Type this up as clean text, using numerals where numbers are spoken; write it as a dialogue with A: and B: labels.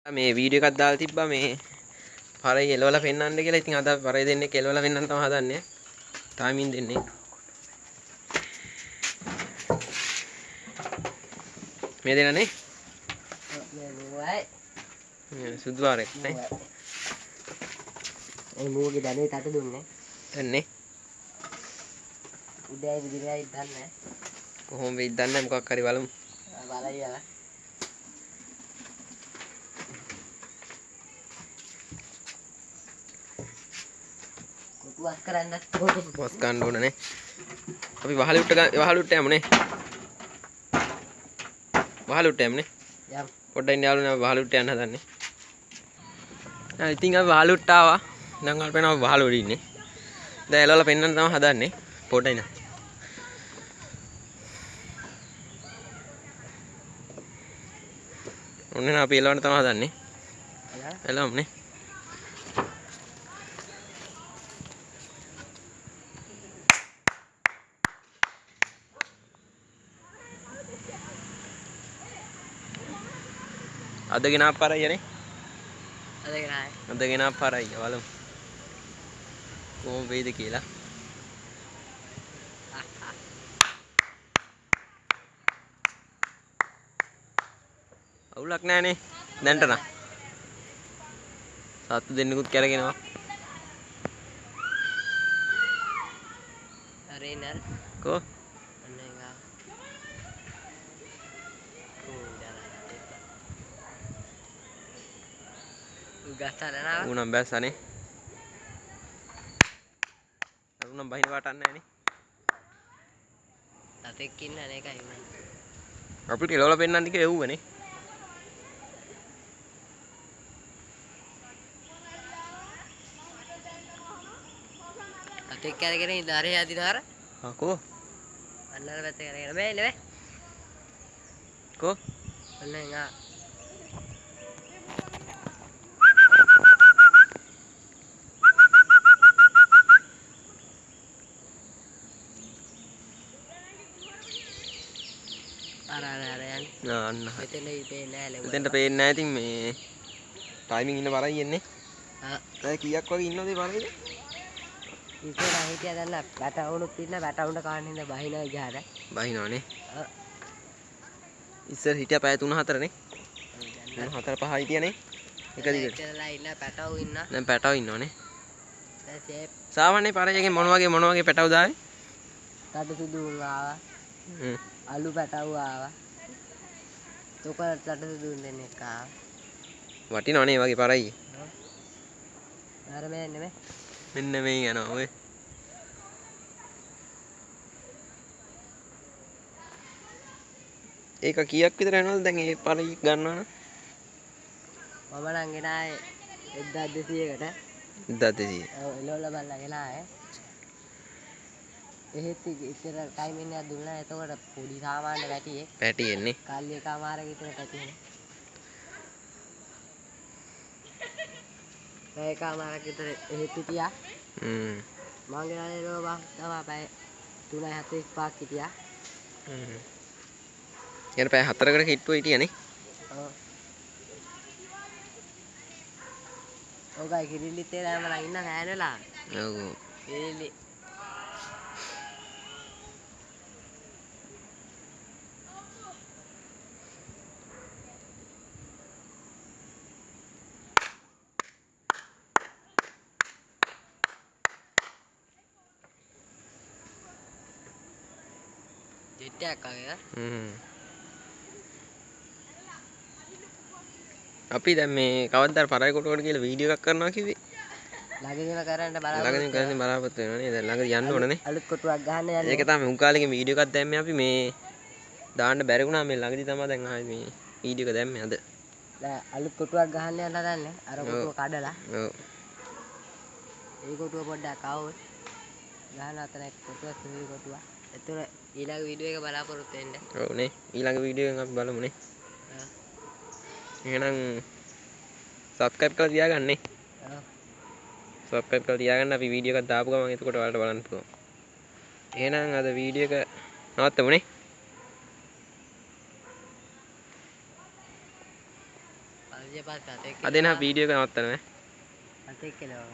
A: මේ වීඩියෝ එකක් දාලා තිබ්බා මේ පරයි එලවලා පෙන්නන්න කියලා. ඉතින් අද පරයි දෙන්නේ එලවලා පෙන්නන්න තමයි හදන්නේ. තාමින් දෙන්නේ. මේ දෙනනේ. මේ සුදු ආරෙක් නේ.
B: ඒ මූගේ දැනේ තට දුන්නේ.
A: දන්නේ.
B: උදේ විදිහයි දන්නේ.
A: කොහොම වෙයිද දන්නේ මොකක් හරි බලමු.
B: බලයියා. කොටුවක් කරන්නත් ඕනේ.
A: පොස් ගන්න ඕනනේ. අපි වහලුට්ට යමුනේ. වහලුට්ට යමුනේ.
B: යම්.
A: පොඩ්ඩක් ඉන්න යාළුවනේ වහලුට්ට යන්න හදන්නේ. ඉතින් අපි වහලුට්ට ආවා. දැන් අපි පේනවා වහලුවල ඉන්නේ. දැන් එලවලා පෙන්නන්න තමයි හදන්නේ. පොඩ්ඩයි නා. ඔන්න අපි එලවන්න තමයි හදන්නේ. එලවමුනේ. අද ගෙනාව පාරයිනේ. අද ගෙනාව පාරයි බලමු. කොහොම වෙයිද කියලා. අවුලක් නැහනේ. දැන්ට නම්. සත්තු දෙන්නෙකුත් කැරගෙනවා.
B: අරේ නර.
A: කො?
B: අනේගා. උගස්සලා
A: උනම් බැස්සනේ. අරුනම් බහින වටන්නේ නැහනේ.
B: තතෙක් ඉන්න අනේකයි උනේ.
A: අපිට එලවලා පෙන්නන්න කියලා එව්වනේ.
B: තතෙක් කරගෙන ඉදාරේ යදිනාර.
A: ආ කො?
B: අන්නර පැත්තේ කරගෙන බෑ නෙවෙයි.
A: කො?
B: අනේගා. අර යන්නේ.
A: අන්න.
B: මෙතන ඉපේ නෑ ලෙව.
A: එතෙන්ට පේන්නේ නැහැ. ඉතින් මේ ටයිමින් ඉන්න බරයි එන්නේ.
B: ආ.
A: දැන් කීයක් වගේ ඉන්නවද මේ බරයිද?
B: ඉතින් හිටියා දැන් බැටවුනුත් ඉන්න බැටවුන්ට කාන්න ඉඳ බහිනවා ගියාට.
A: බහිනවනේ.
B: ආ.
A: ඉස්සර හිටියා පැය 3-4 නේ. 4-5 හිටියානේ. එක දිගට.
B: ඉතලා ඉන්න පැටවු ඉන්න.
A: දැන් පැටව ඉන්නවනේ.
B: දැන් සේප්
A: සාමාන්‍ය පාරයකින් මොන වගේ පැටවුද ආවේ?
B: තඩ සුදු ආවා.
A: හ්ම්.
B: අලු පැටවු ආවා. තොකර තඩ සුදු දෙන්නේ ආවා.
A: වටිනවනේ වගේ පාරයි.
B: අර මේ නෙමෙයි.
A: මෙන්න මේ යනවා ඔය. ඒක කීයක් විතර යනවද දැන් මේ පාරයි ගන්නවා නම්?
B: මම නම් ගෙනාවේ 1200කට.
A: 1200.
B: ඔව් එළවල බලලා ගෙනාවේ. එහෙත් ඉතර ටයිමින් එකක් දුන්නා. එතකොට පොඩි සාමාන්‍ය පැටියේ.
A: පැටියෙන්නේ.
B: කල්ලි එකමාරක විතර පැටියේ. පැය එකමාරක විතර එහෙත් හිටියා.
A: හ්ම්.
B: මං ගෙනාවේ රෝබා තමයි පැය 3:45ක් හිටියා.
A: හ්ම්. ඊට පැය 4කට කිට්ටුව හිටියානේ.
B: ඔව්. ඔගයි කිරිල්ලිත් ඒ දැන් මම ඉන්න නෑනලා.
A: ඔව්.
B: කිරිල්ලි ජෙට්ටයක් වගේ.
A: හ්ම්. අපි දැන් මේ කවද්දාර පරයි කොටුවට කියලා වීඩියෝ එකක් කරනවා කිව්වේ.
B: ළඟදීම කරන්න
A: ළඟදීම කරන්න බලාපොරොත්තු වෙනවා නේද? දැන් ළඟදී යන්න ඕනනේ.
B: අලුත් කොටුවක් ගහන්න යන්නේ.
A: ඒක තමයි උන්කාලේගේ වීඩියෝ එකක් දැම්මේ අපි මේ දාන්න බැරි වුණා මේ ළඟදී තමයි දැන් ආයේ මේ වීඩියෝ එක දැම්මේ අද.
B: දැන් අලුත් කොටුවක් ගහන්න යන්න හදන්නේ. අර කොටුව කඩලා.
A: ඔව්.
B: ඒ කොටුව පොඩ්ඩක් આવොත් ගහන අතර කොටුව සුවි කොටුව. ඒතර ඊළඟ වීඩියෝ එක බලාපොරොත්තු වෙන්න.
A: ඔව් නේ. ඊළඟ වීඩියෝ එකෙන් අපි බලමු නේ.
B: ආ.
A: එහෙනම් සබ්ස්ක්‍රයිබ් කරලා තියාගන්න නේ.
B: ආ.
A: සබ්ස්ක්‍රයිබ් කරලා තියාගන්න අපි වීඩියෝ එකක් දාපු ගමන් එතකොට ඔයාලට බලන්න පුළුවන්. එහෙනම් අද වීඩියෝ එක නවත්තමු නේ.
B: පල්ජ පස්සේ අතේ
A: අද එන වීඩියෝ එක නවත්තනවා.
B: අතේ කෙලවම